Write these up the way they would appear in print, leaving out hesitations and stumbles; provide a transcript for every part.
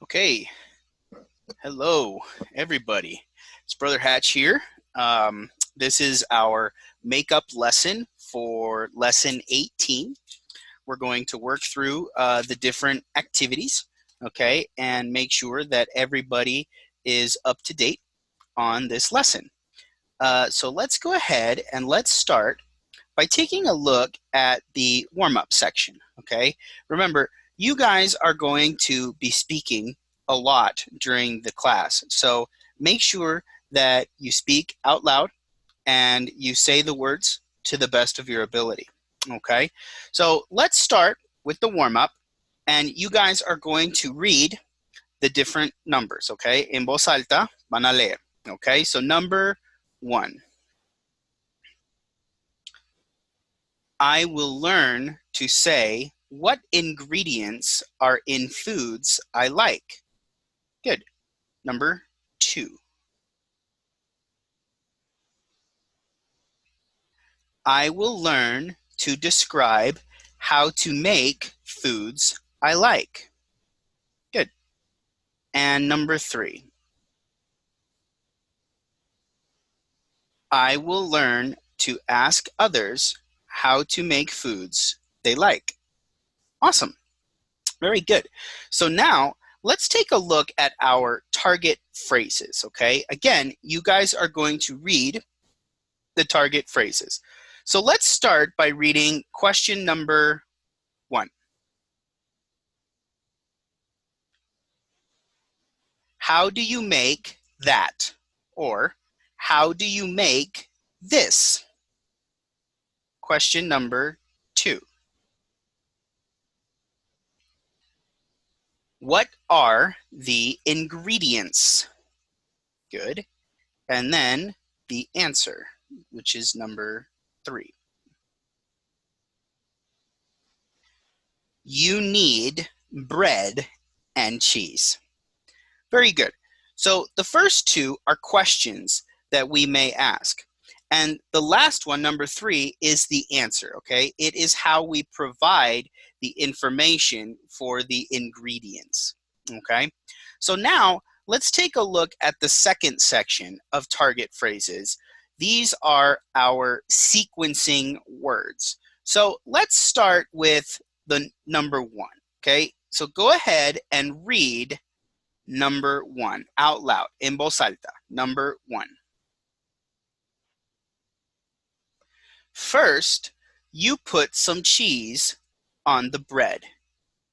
Okay, hello everybody. It's Brother Hatch here. This is our makeup lesson for lesson 18. We're going to work through the different activities, okay, and make sure that everybody is up to date on this lesson. So let's go ahead and let's start by taking a look at the warm-up section, okay? Remember, you guys are going to be speaking a lot during the class, so make sure that you speak out loud and you say the words to the best of your ability, okay? So let's start with the warm-up, and you guys are going to read the different numbers, okay? En voz alta, van a leer, okay? So number 1. I will learn to say what ingredients are in foods I like. Good. Number 2. I will learn to describe how to make foods I like. Good. And number 3. I will learn to ask others how to make foods they like. Awesome. Very good. So now let's take a look at our target phrases, okay? Again, you guys are going to read the target phrases. So let's start by reading question number 1. How do you make that? Or how do you make this? Question number 2. What are the ingredients? Good. And then the answer, which is number 3. You need bread and cheese. Very good. So the first two are questions that we may ask. And the last one, number 3, is the answer, okay? It is how we provide the information for the ingredients, okay? So now let's take a look at the second section of target phrases. These are our sequencing words. So let's start with the number 1, okay? So go ahead and read number 1 out loud, en voz alta. Number 1. First, you put some cheese on the bread.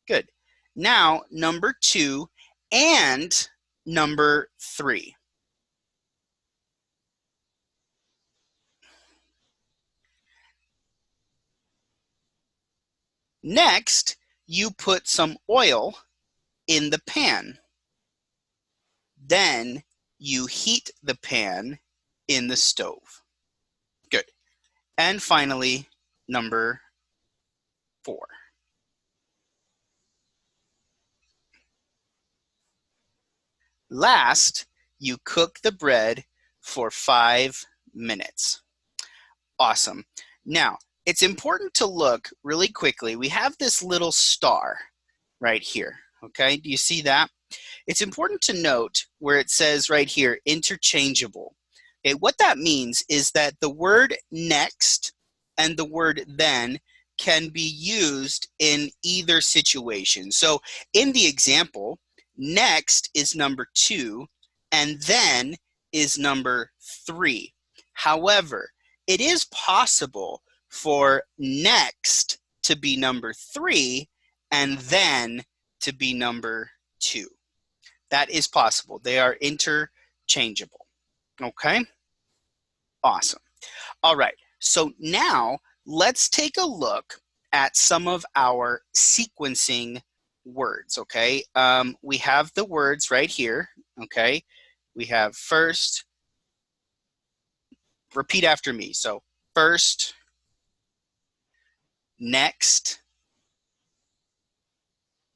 Good. Now, number 2 and number 3. Next, you put some oil in the pan. Then you heat the pan in the stove. Good. And finally, number 4. Last, you cook the bread for 5 minutes. Awesome. Now, it's important to look really quickly. We have this little star right here, okay? Do you see that? It's important to note where it says right here, interchangeable. Okay, what that means is that the word next and the word then can be used in either situation. So in the example, next is number 2 and then is number 3. However, it is possible for next to be number 3 and then to be number 2. That is possible. They are interchangeable. Okay? Awesome. All right. So now let's take a look at some of our sequencing words, okay? We have the words right here, okay? We have first, repeat after me. So first, next,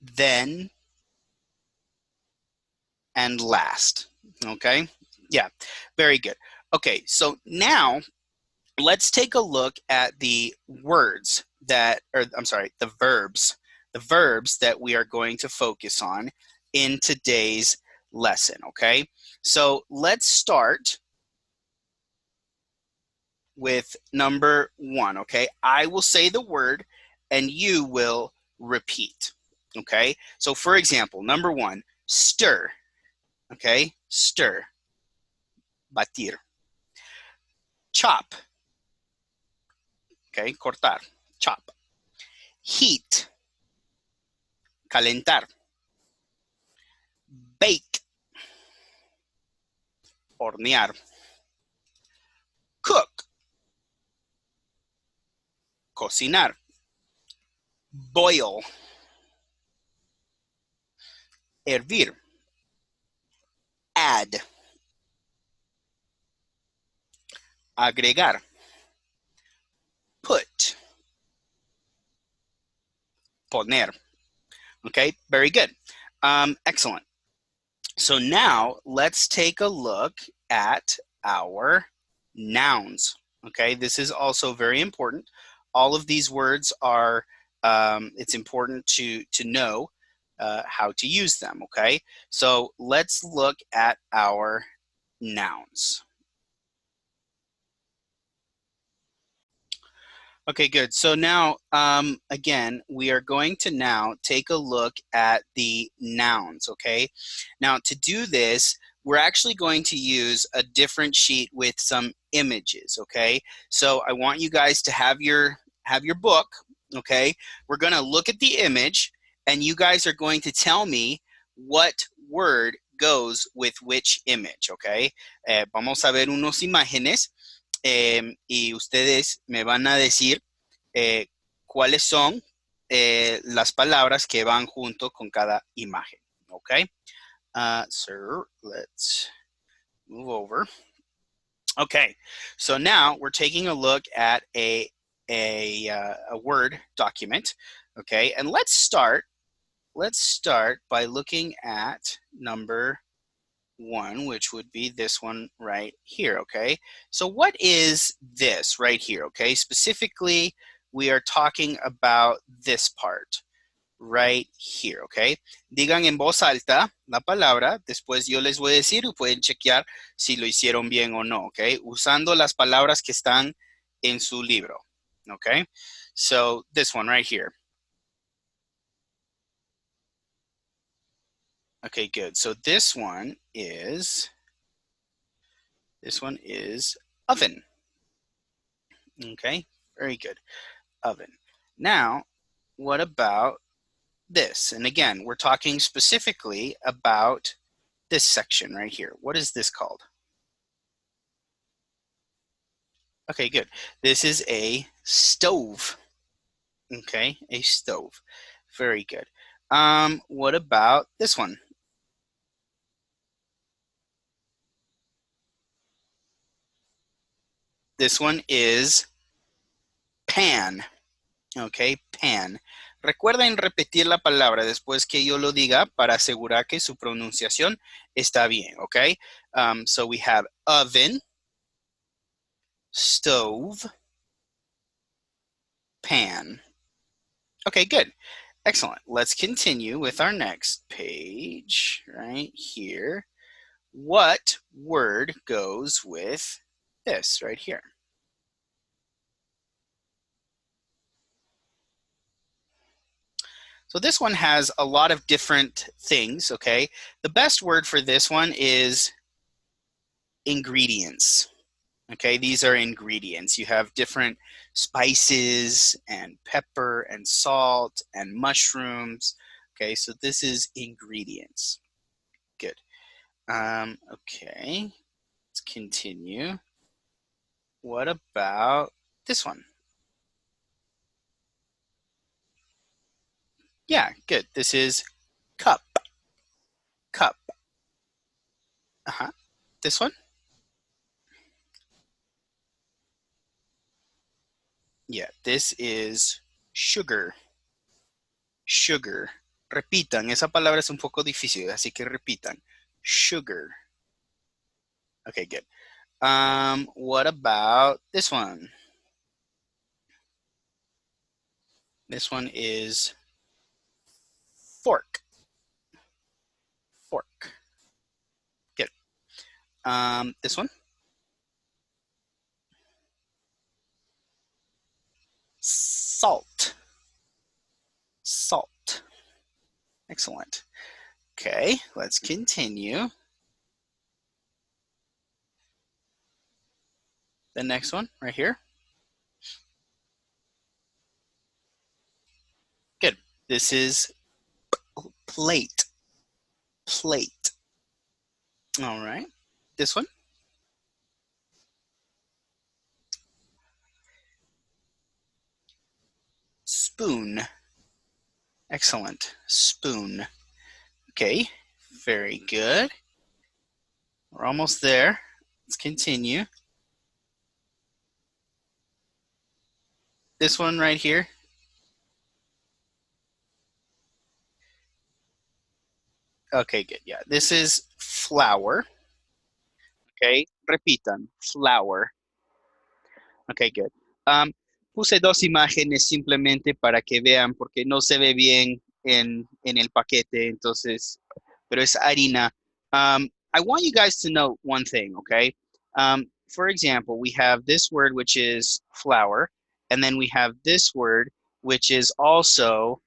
then, and last, okay? Yeah, very good. Okay, so now let's take a look at the words that, or I'm sorry, the verbs that we are going to focus on. in today's lesson, okay? So let's start with number 1, okay? I will say the word and you will repeat, okay? So for example, number 1, stir, okay? Stir, batir. Chop, okay? Cortar, chop. Heat, calentar. Bake, hornear. Cook, cocinar. Boil, hervir. Add, agregar. Put, poner. Okay, very good. Excellent. So now let's take a look at our nouns. Okay, this is also very important. All of these words are, it's important to know how to use them, okay? So let's look at our nouns. Okay, good. So now, again, we are going to now take a look at the nouns, okay? Now, to do this, we're actually going to use a different sheet with some images, okay? So I want you guys to have your book, okay? We're going to look at the image, and you guys are going to tell me what word goes with which image, okay? Vamos a ver unos imágenes. Y ustedes me van a decir cuáles son las palabras que van junto con cada imagen. Okay, so let's move over. Okay, so now we're taking a look at a Word document. Okay, and let's start by looking at number 1, which would be this one right here, okay? So what is this right here, okay? Specifically, we are talking about this part right here, okay? Digan en voz alta la palabra, después yo les voy a decir y pueden chequear si lo hicieron bien o no, okay? Usando las palabras que están en su libro, okay? So this one right here. Okay, good. So this one is oven. Okay, very good. Oven. Now, what about this? And again, we're talking specifically about this section right here. What is this called? Okay, good. This is a stove. Okay, a stove. Very good. What about this one? This one is pan. Okay, pan. Recuerden repetir la palabra después que yo lo diga para asegurar que su pronunciación está bien, okay? So we have oven, stove, pan. Okay, good. Excellent. Let's continue with our next page right here. What word goes with this right here? So this one has a lot of different things, okay? The best word for this one is ingredients. Okay, these are ingredients. You have different spices and pepper and salt and mushrooms. Okay, so this is ingredients. Good. Okay, let's continue. What about this one? Yeah, good. This is cup. Cup. Uh-huh. This one? Yeah, this is sugar. Sugar. Repitan, esa palabra es un poco difícil, así que repitan. Sugar. Okay, good. What about this one? This one is fork. fork. Good. This one. Salt. Salt. Excellent. Okay, let's continue. The next one right here. Good. This is plate. Plate. All right. This one. Spoon. Excellent. Spoon. Okay, very good. We're almost there. Let's continue. This one right here. Okay, good. Yeah, this is flour. Okay, repitan, flour. Okay, good. Puse dos imágenes simplemente para que vean, porque no se ve bien en el paquete, entonces, pero es harina. I want you guys to know one thing, okay? For example, we have this word, which is flour, and then we have this word, which is also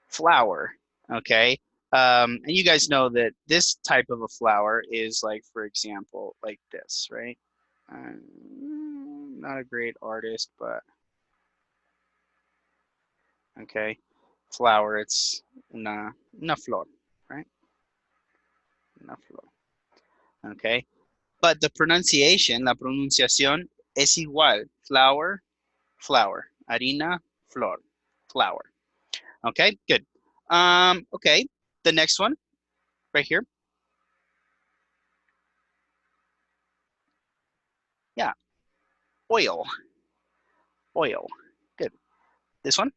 flour, okay? And you guys know that this type of a flour is like, for example, like this, right? Not a great artist, but okay. Flower, it's una flor, right? Una flor. Okay. But the pronunciation, la pronunciación es igual. Flour, flour. Harina, flor, flour. Okay, good. Okay, the next one right here. Yeah, oil, oil. Good. This one,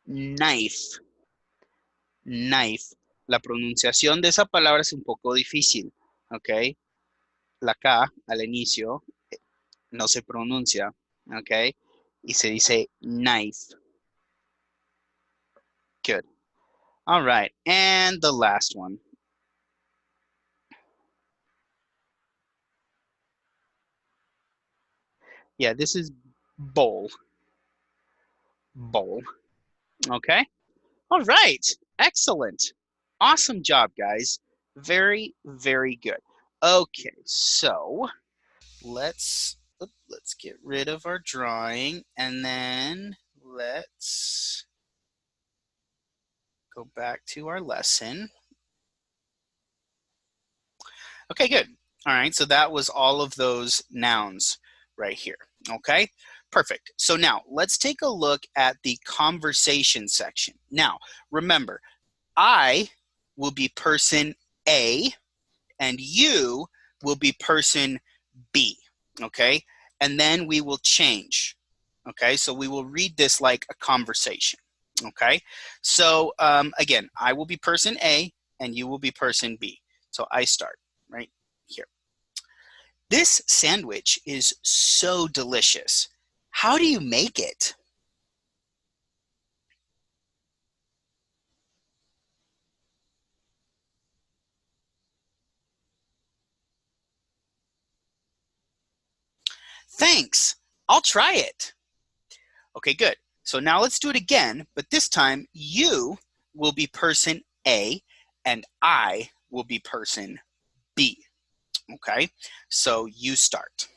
knife, knife. La pronunciación de esa palabra es un poco difícil, ¿ok? La K al inicio no se pronuncia, ¿ok? Y se dice knife. Good. All right, and the last one. Yeah, this is bowl, bowl, okay? All right, excellent. Awesome job, guys. Very, very good. Okay, so let's get rid of our drawing and then let's go back to our lesson. Okay, good. All right, so that was all of those nouns right here. Okay, perfect. So now let's take a look at the conversation section. Now, remember, I will be person A and you will be person B. Okay, and then we will change. Okay, so we will read this like a conversation. Okay, so again, I will be person A and you will be person B. So I start right here. This sandwich is so delicious. How do you make it? Thanks. I'll try it. Okay, good. So now let's do it again, but this time you will be person A and I will be person B. Okay, so you start.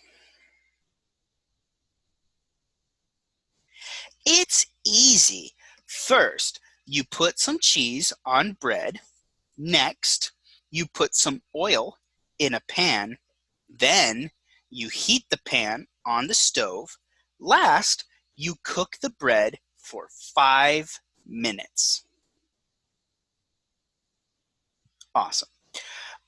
It's easy. First, you put some cheese on bread. Next, you put some oil in a pan. Then, you heat the pan on the stove. Last, you cook the bread for 5 minutes. Awesome.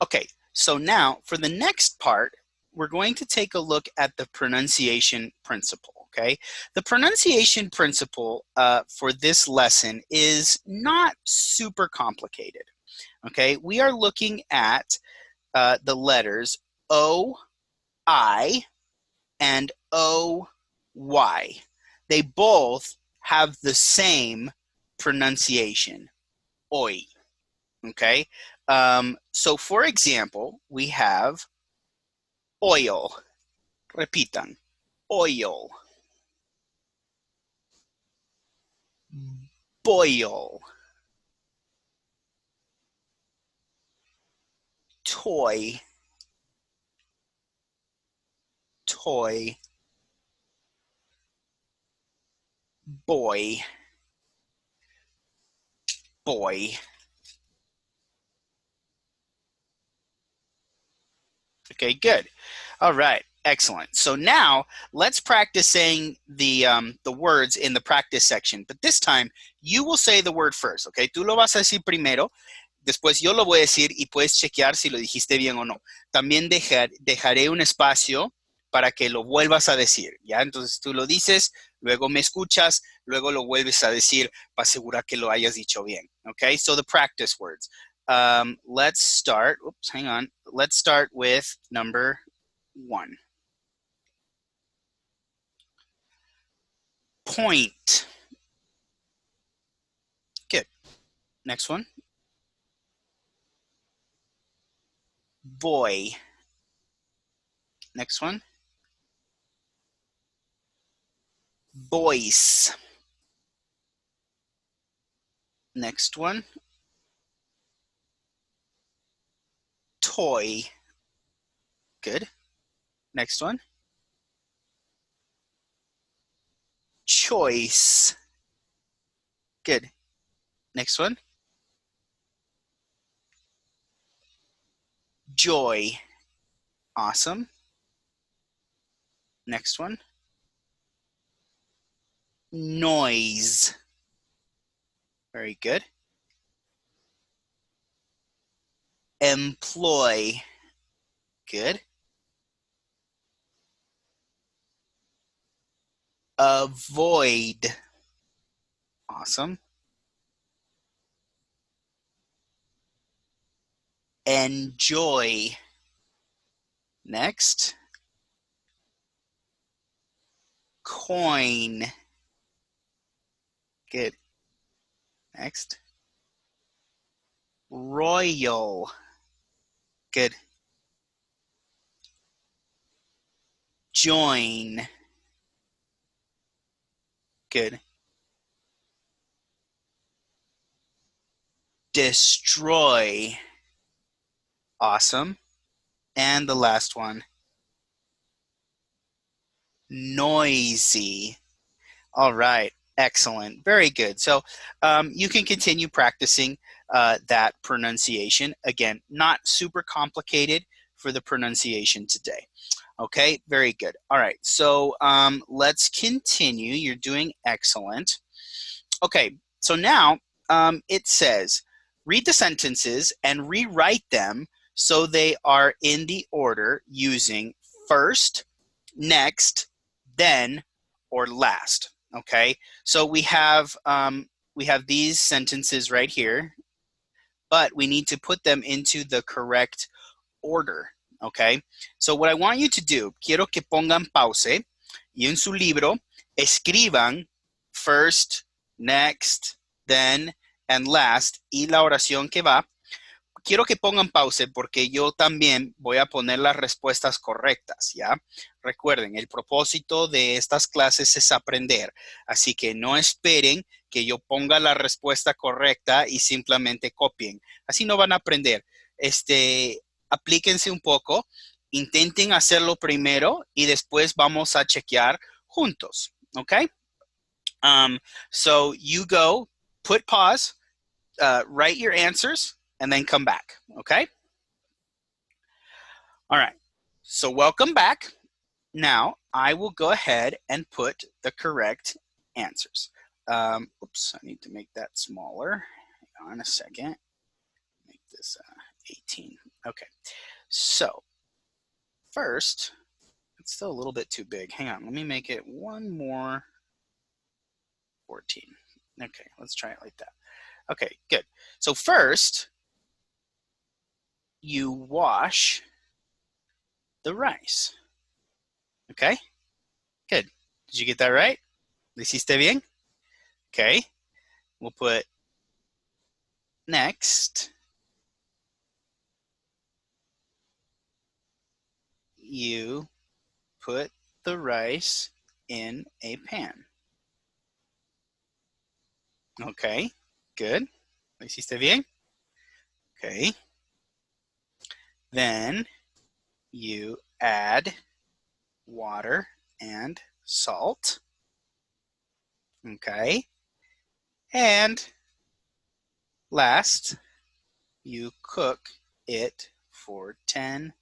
Okay, so now for the next part, we're going to take a look at the pronunciation principle, okay? The pronunciation principle for this lesson is not super complicated, okay? We are looking at the letters O, I, and O, Y. They both have the same pronunciation, hoy, okay? So for example, we have oil. Repitan, oil. Boil. Toy. Toy. Boy. Boy. Okay, good. All right, excellent. So now let's practice saying the words in the practice section. But this time, you will say the word first, okay? Tú lo vas a decir primero. Después yo lo voy a decir y puedes chequear si lo dijiste bien o no. También dejaré un espacio para que lo vuelvas a decir, ¿ya? Entonces tú lo dices, luego me escuchas, luego lo vuelves a decir para asegurar que lo hayas dicho bien, okay? So the practice words. Let's start, oops, hang on. Let's start with number 1. Point. Good. Next one. Boy. Next one. Voice. Next one. Toy. Good. Next one. Choice. Good. Next one. Joy. Awesome. Next one. Noise. Very good. Employ. Good. Avoid. Awesome. Enjoy. Next. Coin. Good. Next. Royal. Good. Join. Good. Destroy. Awesome. And the last one. Noisy. All right. Excellent. Very good. So you can continue practicing that pronunciation. Again, not super complicated for the pronunciation today. Okay, very good. All right, so let's continue. You're doing excellent. Okay, so now it says, read the sentences and rewrite them so they are in the order using first, next, then, or last. Okay, so we have these sentences right here, but we need to put them into the correct order. Okay, so what I want you to do, quiero que pongan pause y en su libro escriban first, next, then, and last y la oración que va. Quiero que pongan pause porque yo también voy a poner las respuestas correctas, ¿ya? Recuerden, el propósito de estas clases es aprender, así que no esperen que yo ponga la respuesta correcta y simplemente copien. Así no van a aprender. Aplíquense un poco, intenten hacerlo primero y después vamos a chequear juntos, ¿ok? So you go, put pause, write your answers, and then come back, okay? All right, so welcome back. Now, I will go ahead and put the correct answers. Oops, I need to make that smaller. Hang on a second. Make this 18. Okay, so first, it's still a little bit too big. Hang on, let me make it one more 14. Okay, let's try it like that. Okay, good. So first, you wash the rice. Okay, good. Did you get that right? ¿Lo hiciste bien? Okay, we'll put next. You put the rice in a pan. Okay, good. ¿Lo hiciste bien? Okay. Then you add water and salt. Okay. And last, you cook it for 10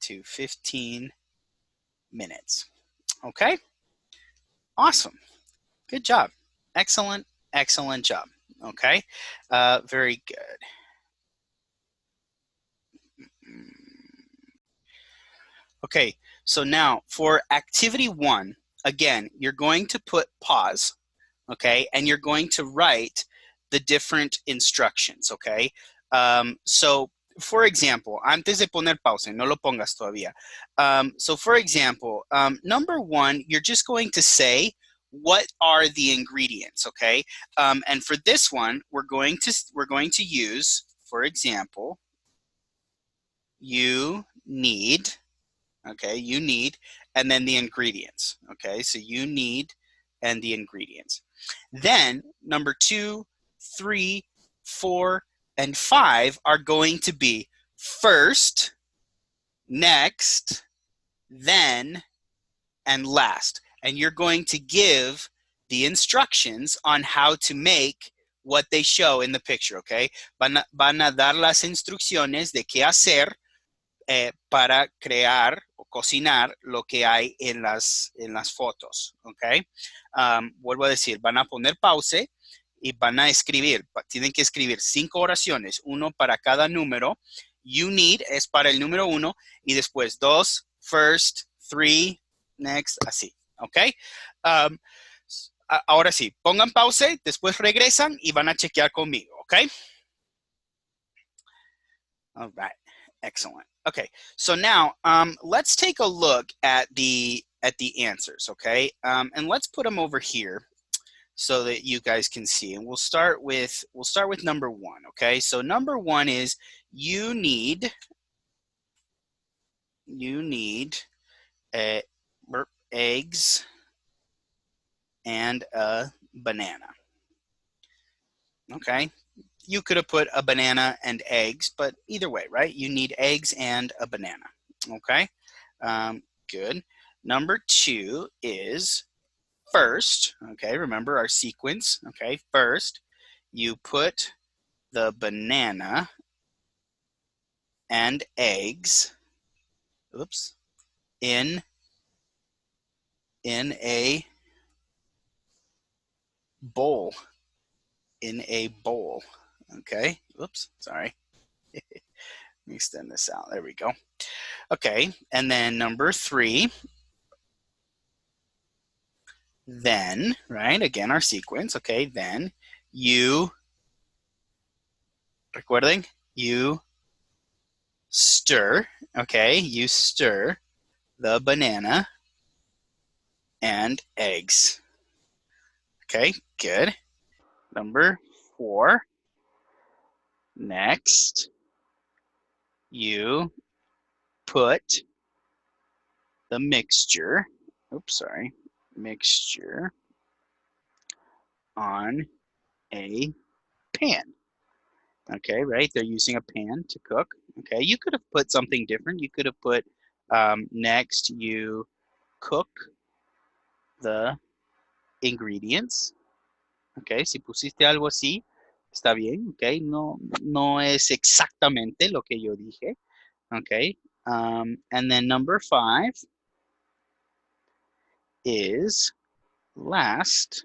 to 15 minutes. Okay? Awesome. Good job. Excellent, excellent job. Okay? Very good. Okay, so now for activity 1, again, you're going to put pause, okay? And you're going to write the different instructions, okay? So, for example, antes de poner pausa, no lo pongas todavía. So, for example, number 1, you're just going to say, what are the ingredients, okay? And for this one, we're going to use, for example, you need, okay, you need, and then the ingredients, okay? So you need and the ingredients. Then number 2, 3, 4, and 5 are going to be first, next, then, and last. And you're going to give the instructions on how to make what they show in the picture, okay? Van a dar las instrucciones de qué hacer para crear o cocinar lo que hay en las fotos, ¿ok? Vuelvo a decir, van a poner pause y van a escribir, tienen que escribir 5 oraciones, 1 para cada número. You need es para el número 1 y después 2, first, 3, next, así, ¿ok? Ahora sí, pongan pause, después regresan y van a chequear conmigo, ¿ok? All right, excellent. Okay, so now let's take a look at the answers, okay? And let's put them over here so that you guys can see. And we'll start with number 1, okay? So number 1 is you need eggs and a banana. Okay, you could have put a banana and eggs, but either way, right? You need eggs and a banana. Okay, good. Number 2 is first. Okay, remember our sequence. Okay, first you put the banana and eggs, oops, in a bowl. In a bowl. Okay, oops, sorry. Let me extend this out. There we go. Okay, and then number 3, then, right, again, our sequence, okay, then you, recuerden, you stir, okay, you stir the banana and eggs. Okay, good. Number 4, next, you put the mixture, oops, sorry, mixture on a pan. Okay, right? They're using a pan to cook. Okay, you could have put something different. You could have put next you cook the ingredients. Okay, si pusiste algo así, está bien. Okay, no es exactamente lo que yo dije. Okay, and then number 5 is last,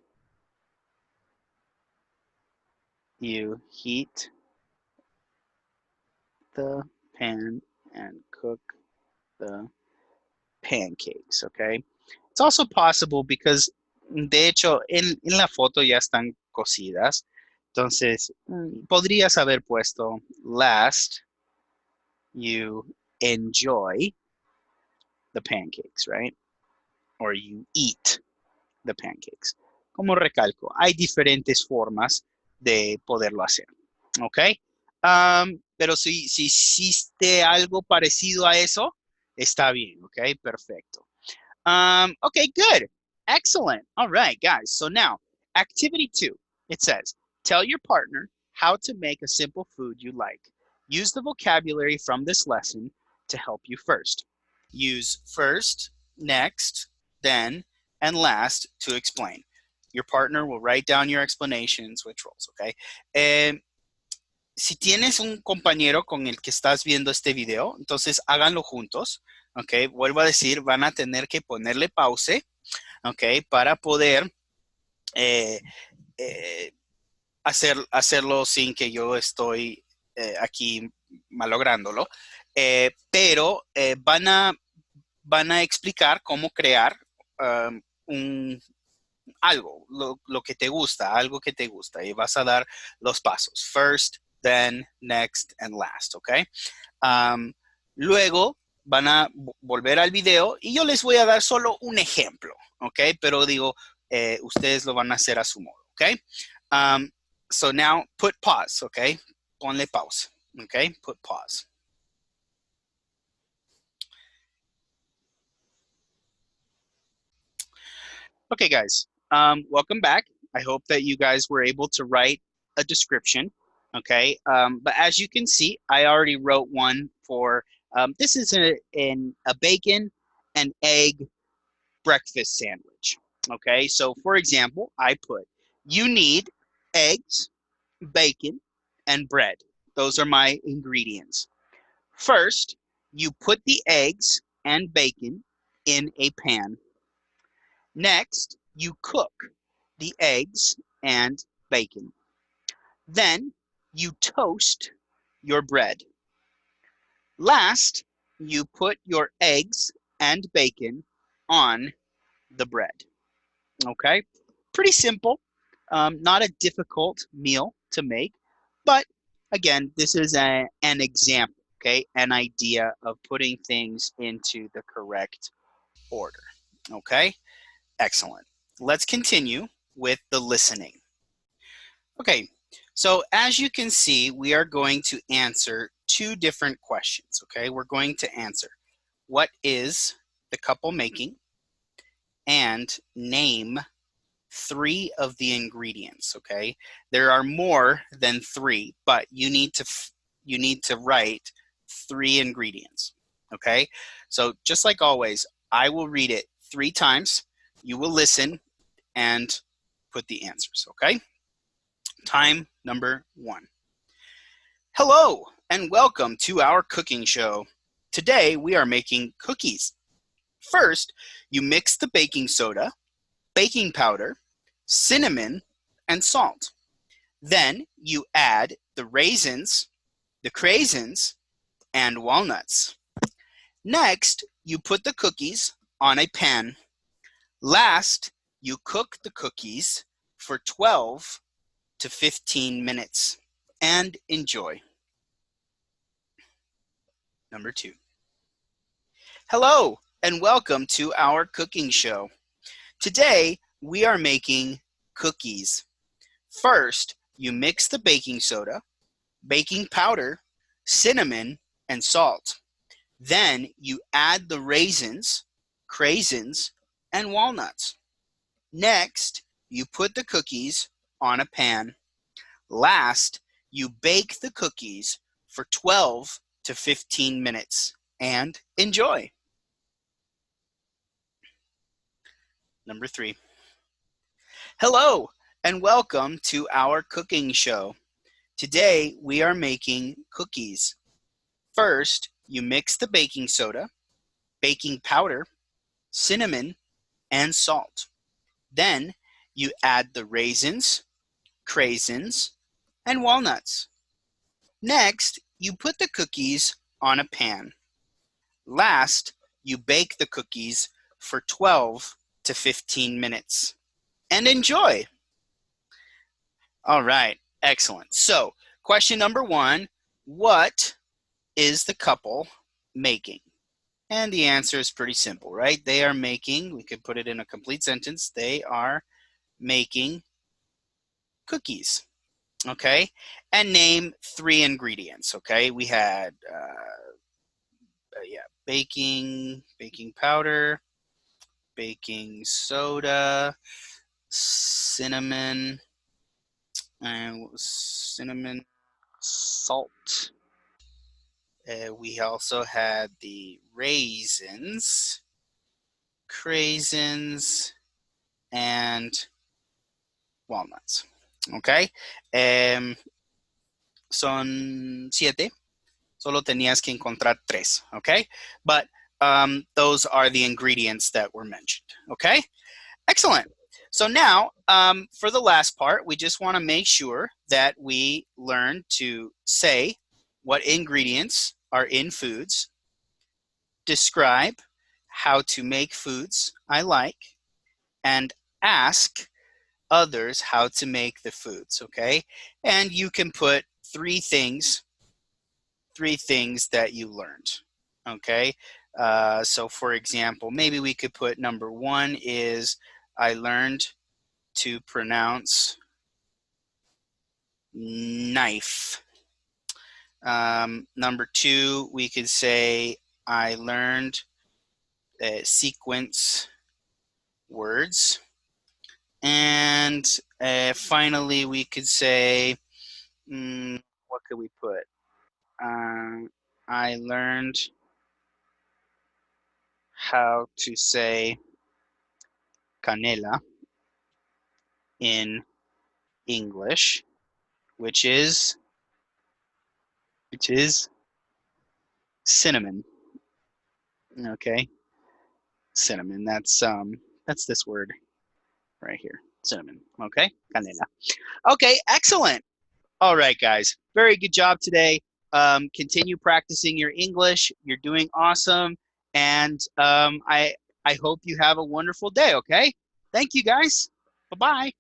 you heat the pan and cook the pancakes, okay? It's also possible because, de hecho, en la foto ya están cocidas. Entonces, podrías haber puesto last, you enjoy the pancakes, right? Or you eat the pancakes. como recalco, hay diferentes formas de poderlo hacer. ¿Ok? Pero si hiciste algo parecido a eso, está bien. ¿Ok? Perfecto. Okay, good. Excellent. All right, guys. So now, activity 2. It says, tell your partner how to make a simple food you like. Use the vocabulary from this lesson to help you first. Use first, next, then, and last to explain. Your partner will write down your explanations, which roles, okay? Si tienes un compañero con el que estás viendo este video, entonces háganlo juntos, ¿ok? Vuelvo a decir, van a tener que ponerle pause, ¿ok? Para poder hacerlo sin que yo estoy aquí malográndolo, pero van a explicar cómo crear algo, lo que te gusta, algo que te gusta, y vas a dar los pasos. First, then, next, and last, ¿ok? Luego van a volver al video y yo les voy a dar solo un ejemplo, ¿ok? Pero digo, ustedes lo van a hacer a su modo, ¿ok? So now put pause, ¿ok? Ponle pausa, ¿ok? Put pause. Okay, guys, welcome back. I hope that you guys were able to write a description, okay? But as you can see, I already wrote one for, this is a bacon and egg breakfast sandwich, okay? So for example, I put, you need eggs, bacon, and bread. Those are my ingredients. First, you put the eggs and bacon in a pan. Next, you cook the eggs and bacon. Then you toast your bread. Last, you put your eggs and bacon on the bread. Okay, pretty simple, not a difficult meal to make, but again, this is an example, okay, an idea of putting things into the correct order. Okay, excellent. Let's continue with the listening. Okay, so as you can see, we are going to answer two different questions, okay? We're going to answer, what is the couple making? And name 3 of the ingredients, okay? There are more than 3, but you need to write 3 ingredients, okay? So just like always, I will read it 3 times. You will listen and put the answers, okay? Time number 1. Hello and welcome to our cooking show. Today we are making cookies. First, you mix the baking soda, baking powder, cinnamon, and salt. Then you add the raisins, the craisins, and walnuts. Next, you put the cookies on a pan. Last, you cook the cookies for 12 to 15 minutes and enjoy. Number 2. Hello and welcome to our cooking show. Today, we are making cookies. First, you mix the baking soda, baking powder, cinnamon, and salt. Then you add the raisins, craisins, and walnuts. Next, you put the cookies on a pan. Last, you bake the cookies for 12 to 15 minutes and enjoy. Number 3. Hello and welcome to our cooking show. Today we are making cookies. First, you mix the baking soda, baking powder, cinnamon, and salt. Then you add the raisins, craisins, and walnuts. Next, you put the cookies on a pan. Last, you bake the cookies for 12 to 15 minutes and enjoy. All right, excellent. So, question number 1, what is the couple making? And the answer is pretty simple, right? They are making, we could put it in a complete sentence, they are making cookies. Okay, and name 3 ingredients. Okay, we had baking powder, baking soda, cinnamon, and what was cinnamon, salt. We also had the raisins, craisins, and walnuts. Okay, son 7. Solo tenías que encontrar 3. Okay, but those are the ingredients that were mentioned. Okay, excellent. So now, for the last part, we just want to make sure that we learn to say what ingredients are in foods, describe how to make foods I like, and ask others how to make the foods, okay? And you can put 3 things that you learned, okay? So for example, maybe we could put number 1 is I learned to pronounce knife. Number 2, we could say I learned sequence words. And finally, we could say, what could we put? I learned how to say canela in English, which is cinnamon. Okay, cinnamon. That's this word right here, cinnamon. Okay, canela. Okay, excellent. All right, guys, very good job today. Continue practicing your English. You're doing awesome, and I hope you have a wonderful day. Okay, thank you, guys. Bye bye.